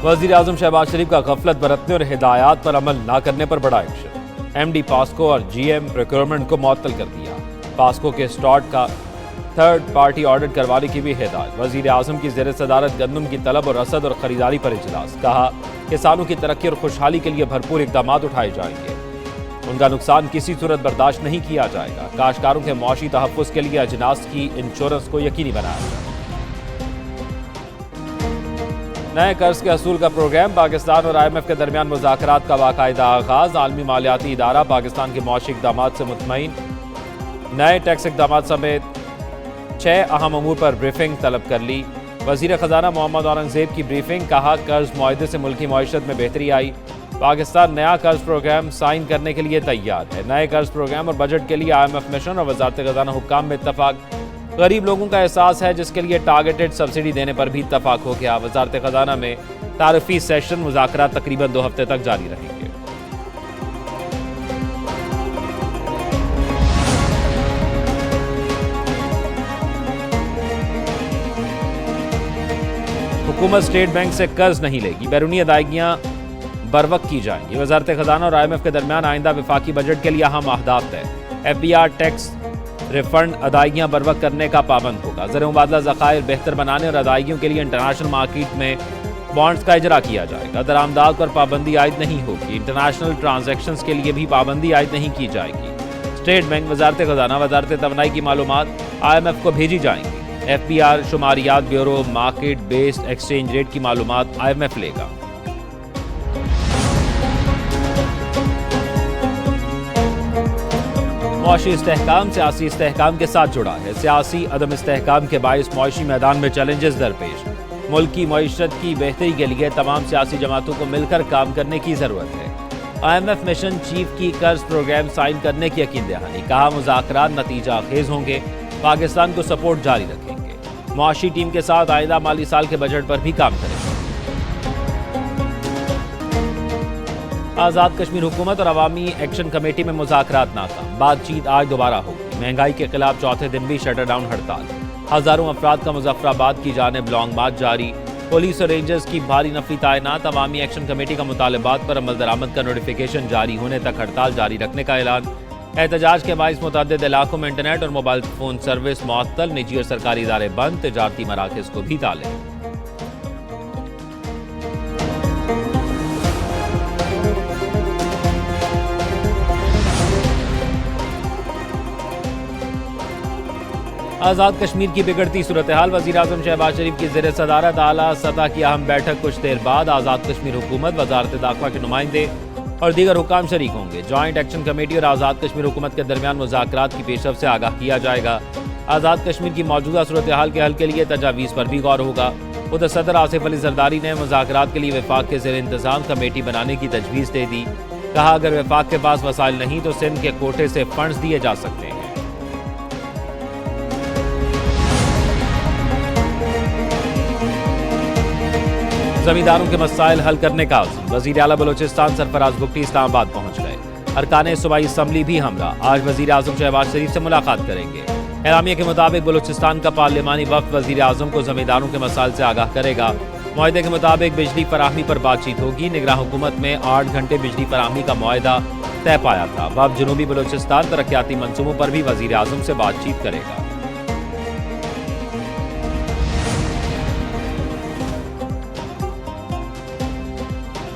वज़ीर आज़म शहबाज शरीफ का गफलत बरतने और हिदायत पर अमल न करने पर बड़ा एक्शन। MD पास्को और GM प्रोक्योरमेंट को मुअत्तल कर दिया। पास्को के स्टॉक का थर्ड पार्टी ऑडिट करवाने की भी हिदायत। वज़ीर आज़म की ज़ेर सदारत गंदम की तलब और रसद और ख़रीदारी पर इजलास। कहा किसानों की तरक्की और खुशहाली के लिए भरपूर इक़दाम उठाए जाएंगे। उनका नुकसान किसी सूरत बर्दाश्त नहीं किया जाएगा। काश्तकारों के मौशी तहफ़्फ़ुज़ के लिए अजनास की इंश्योरेंस को यकीनी बनाया जाए। नए कर्ज के असूल का प्रोग्राम। पाकिस्तान और IMF के दरमियान मुज़ाकरात का बाकायदा आगाज़। आलमी मालियाती इदारा पाकिस्तान के मौशी इक़दामात से मुतमईन। नए टैक्स इक़दामात समेत 6 अहम अमूर पर ब्रीफिंग तलब कर ली। वज़ीर ख़जाना मोहम्मद औरंगज़ेब की ब्रीफिंग। कहा कर्ज मुआहदे से मुल्की मईशत में बेहतरी आई। पाकिस्तान नया कर्ज प्रोग्राम साइन करने के लिए तैयार है। नए कर्ज प्रोग्राम और बजट के लिए IMF मिशन और वज़ारत ख़जाना हुक्काम में इत्तफाक। गरीब लोगों का एहसास है जिसके लिए टारगेटेड सब्सिडी देने पर भी इत्तफाक हो गया। वज़ारत ख़जाना में तारीफ़ी सेशन मुज़ाकरात तकरीबन 2 हफ्ते तक जारी रहेंगे। हुकूमत स्टेट बैंक से कर्ज नहीं लेगी। बैरूनी अदायगियाँ बरवक्त की जाएंगी। वज़ारत ख़जाना और IMF के दरमियान आइंदा वफाकी बजट के लिए अहम अहदाफ है। FBR टैक्स रिफंड अदायगियाँ बरवक्त करने का पाबंद होगा। ज़र मुबादला ज़खायर बेहतर बनाने और अदायगियों के लिए इंटरनेशनल मार्केट में बॉन्ड्स का इजरा किया जाएगा। दरामदाद पर पाबंदी आयद नहीं होगी। इंटरनेशनल ट्रांजैक्शंस के लिए भी पाबंदी आयद नहीं की जाएगी। स्टेट बैंक, वज़ारत ख़जाना, वज़ारत तवानाई की मालूमात IMF को भेजी जाएंगी। FBR शुमारियात bureau market based exchange rate की मालूमात IMF लेगा। मुआशी इस्तेहकाम सियासी इस्तेहकाम के साथ जुड़ा है। सियासी अदम इस्तेहकाम के बाइस मुआशी मैदान में चैलेंजेस दरपेश। मुल्क की मईशत की बेहतरी के लिए तमाम सियासी जमातों को मिलकर काम करने की ज़रूरत है। IMF मिशन चीफ की कर्ज प्रोग्राम साइन करने की यकीन दहानी। कहा मुज़ाकरात नतीजा खेज होंगे। पाकिस्तान को सपोर्ट जारी रखेंगे। मुआशी टीम के साथ आइंदा माली साल के बजट पर भी काम करेंगे। आज़ाद कश्मीर हुकूमत और अवामी एक्शन कमेटी में मुज़ाकरात नाकाम। बातचीत आज दोबारा होगी। महंगाई के खिलाफ चौथे दिन भी शटर डाउन हड़ताल। हज़ारों अफराद का मुजफ्फराबाद की जानिब लॉन्ग मार्च जारी। पुलिस और रेंजर्स की भारी नफरी तैनात। अवामी एक्शन कमेटी का मुतालबात पर अमल दरामद का नोटिफिकेशन जारी होने तक हड़ताल जारी रखने का ऐलान। एहतजाज के बाइस मुतअद्दिद इलाकों में इंटरनेट और मोबाइल फ़ोन सर्विस मुअत्तल। निजी और सरकारी इदारे बंद। तिजारती मराकज़ को भी ताले। आज़ाद कश्मीर की बिगड़ती सूरत हाल। वज़ीर आज़म शहबाज शरीफ की ज़ेर सदारत आला सतह की अहम बैठक। कुछ देर बाद आज़ाद कश्मीर हुकूमत, वज़ारत दाखिला के नुमाइंदे और दीगर हुक्काम शरीक होंगे। जॉइंट एक्शन कमेटी और आज़ाद कश्मीर हुकूमत के दरमियान मुज़ाकरात की पेशरफ़ से आगाह किया जाएगा। आज़ाद कश्मीर की मौजूदा सूरत हाल के हल के लिए तजावीज़ पर भी गौर होगा। उधर सदर आसिफ अली जरदारी ने मुज़ाकरात के लिए वफाक के ज़ेर इंतज़ाम कमेटी बनाने की तजवीज़ दे दी। कहा अगर वफाक के पास वसाइल नहीं तो सिंध के कोटे से फंड्स दिए जा सकते हैं। जमींदारों के मसाइल हल करने का आज़म। वज़ीर आला बलोचिस्तान सरफराज भुट्टी इस्लामाबाद पहुंच गए। अरकान सूबाई असम्बली भी हमरा। आज वज़ीर आज़म शहबाज शरीफ से मुलाकात करेंगे। एलामिया के मुताबिक बलोचिस्तान का पार्लिमानी वफ़द वज़ीर आज़म को जमींदारों के मसाइल से आगाह करेगा। मुआहदे के मुताबिक बिजली फराहमी पर बातचीत होगी। निगरान हुकूमत में 8 घंटे बिजली फराहमी का मुआहदा तय पाया था। वफ़द जनूबी बलोचिस्तान तरक्याती मंसूबों पर भी वज़ीर आज़म से बातचीत करेगा।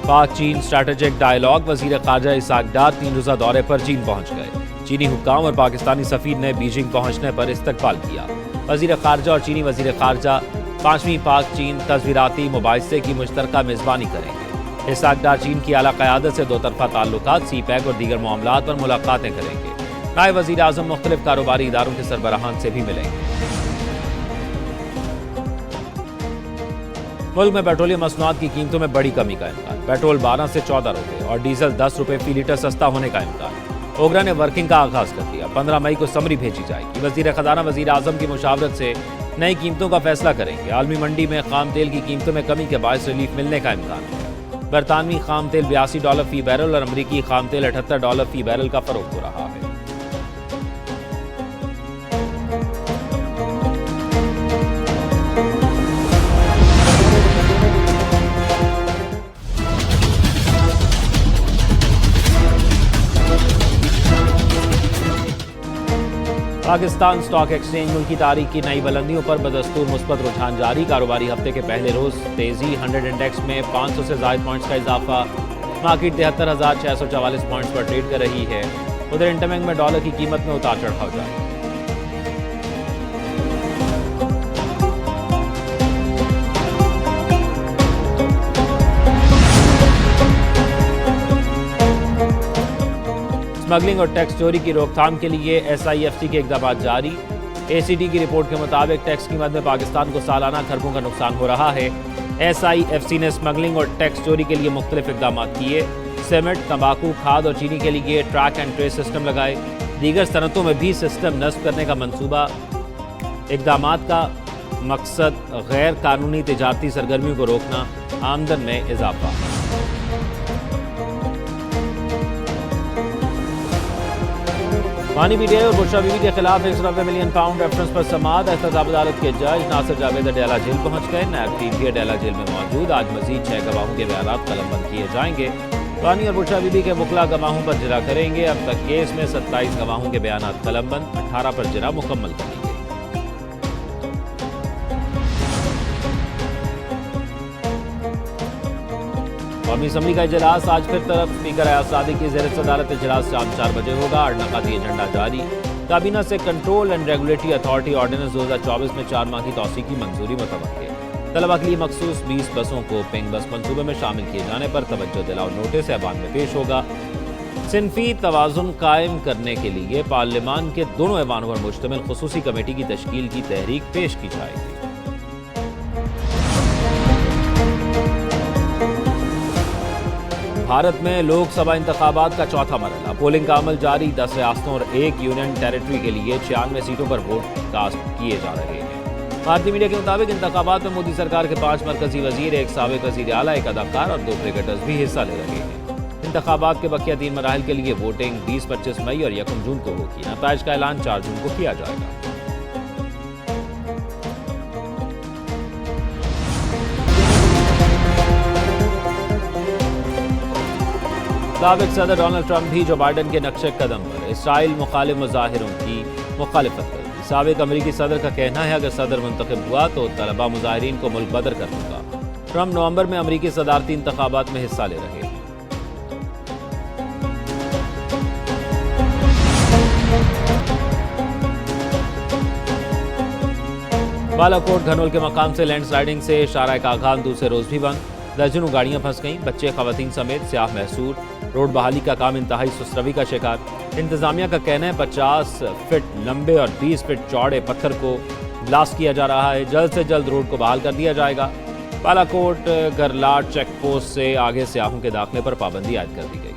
पाक चीन स्ट्रैटेजिक डायलॉग। वज़ीर ख़ारजा इसहाक डार 3 रोज़ा दौरे पर चीन पहुंच गए। चीनी हुक्काम और पाकिस्तानी सफ़ीर ने बीजिंग पहुंचने पर इस्तकबाल किया। वज़ीर ख़ारजा और चीनी वज़ीर ख़ारजा 5वीं पाक चीन तस्वीराती मुबाहिसे की मुश्तरका मेज़बानी करेंगे। इसहाक डार चीन की आला क़यादत से 2 तरफ़ा ताल्लुकात, CPEC और दीगर मामलात पर मुलाकातें करेंगे। नायब वज़ीर आज़म मुख्तलिफ कारोबारी इदारों के सरबराहान से भी मिलेंगे। मुल्क में पेट्रोलियम मसनूआत की कीमतों में बड़ी कमी का इम्कान। पेट्रोल 12 से 14 रुपये और डीजल 10 रुपये फी लीटर सस्ता होने का इम्कान। ओगरा ने वर्किंग का आगाज़ कर दिया। 15 मई को समरी भेजी जाएगी। वज़ीर ख़जाना वज़ीर आज़म की मुशावरत से नई कीमतों का फैसला करेंगे। आलमी मंडी में खाम तेल की कीमतों में कमी के बायस रिलीफ मिलने का इम्कान है। बरतानवी खाम तेल $82 फी बैरल और अमरीकी खाम तेल $78 फी बैरल का फरोख्त हो रहा है। पाकिस्तान स्टॉक एक्सचेंज मुल्की तारीख की नई बुलंदियों पर बदस्तूर मुस्बत रुझान जारी। कारोबारी हफ्ते के पहले रोज तेजी, 100 इंडेक्स में 500 से ज़ायद पॉइंट्स का इजाफा। मार्केट 73,644 पॉइंट्स पर ट्रेड कर रही है। उधर इंटरबैंक में डॉलर की कीमत में उतार चढ़ाव जारी। स्मगलिंग और टैक्स चोरी की रोकथाम के लिए SIFC के इक़दाम जारी। ACT की रिपोर्ट के मुताबिक टैक्स की मद में पाकिस्तान को सालाना खरबों का नुकसान हो रहा है। SIFC ने स्मगलिंग और टैक्स चोरी के लिए मुख्तलिफ इक़दाम किए। सीमेंट, तंबाकू, खाद और चीनी के लिए ट्रैक एंड ट्रेस सिस्टम लगाए। दीगर सनतों में भी सिस्टम नस्ब करने का मंसूबा। इक़दाम का मकसद गैर कानूनी तिजारती सरगर्मियों को रोकना, आमदन में इजाफा। मानी PTI और बुशरा बीवी के खिलाफ 190 मिलियन पाउंड रेफरेंस पर समाअत। एहतसाब अदालत के जज नासिर जावेद अडेला जेल पहुंच गए। नायब टीम भी अडेला जेल में मौजूद। आज मजीद 6 गवाहों के बयान कलमबंद किए जाएंगे। मानी और बुशरा बीवी के वकला गवाहों पर जिरा करेंगे। अब तक केस में 27 गवाहों के बयान कलमबंद, 18 पर जिरा मुकम्मल कर ली गई। कौमी असम्बली का इजलास आज फिर तरफ। स्पीकर अयाज सादिक की ज़ेर सदारत इजलास शाम 4 बजे होगा। अड़नकाती एजेंडा जारी। काबीना से control and regulatory authority ordinance 2024 में 4 माह की तौसीक की मंजूरी मुतवक्किल। तलबा के लिए मखसूस 20 बसों को पिंग बस मंसूबे में शामिल किए जाने पर तवज्जो दिलाओ नोटिस ऐवान में पेश होगा। सिनफी तवाज़ुन कायम करने के लिए पार्लियामान के दोनों ऐवानों पर मुश्तमिल खुसूसी कमेटी की तश्कील की तहरीक पेश की जाएगी। भारत में लोकसभा इंतखाबात का चौथा मरहला। पोलिंग का अमल जारी। 10 रियासतों और 1 यूनियन टेरिटरी के लिए 96 सीटों पर वोट कास्ट किए जा रहे हैं। भारतीय मीडिया के मुताबिक इंतखाबात में मोदी सरकार के 5 मरकजी वजीर, 1 साबिक वज़ीर आला, 1 अदाकार और 2 क्रिकेटर्स भी हिस्सा ले रहे हैं। इंतखाबात के बकिया 3 मराहल के लिए वोटिंग 20-25 मई और 1 जून को होगी। नताइज का ऐलान 4 जून को किया जाएगा। साबिक सदर डोनाल्ड ट्रंप भी जो बाइडन के नक्शे कदम पर इसराइल मुखालिफ मुजाहिरों की मुखालिफत करेगी। साबिक अमरीकी सदर का कहना है अगर सदर मुंतखब हुआ तो तलबा मुजाहिरीन को मुल्क बदर कर दूंगा। ट्रंप नवंबर में अमरीकी सदारती इंतखाबात में हिस्सा ले रहे हैं। बालाकोट घनौल के मकाम से लैंडस्लाइडिंग से शारा कागान दूसरे रोज भी बंद। दर्जनों गाड़ियां फंस गईं। बच्चे, खवातीन समेत स्याह महसूर। रोड बहाली का काम इंतहाई सुस्तरवी का शिकार। इंतजामिया का कहना है 50 फीट लंबे और 20 फीट चौड़े पत्थर को ब्लास्ट किया जा रहा है। जल्द से जल्द रोड को बहाल कर दिया जाएगा। बालाकोट गरलाट चेक पोस्ट से आगे स्याहों के दाखिले पर पाबंदी आयद कर दी गई।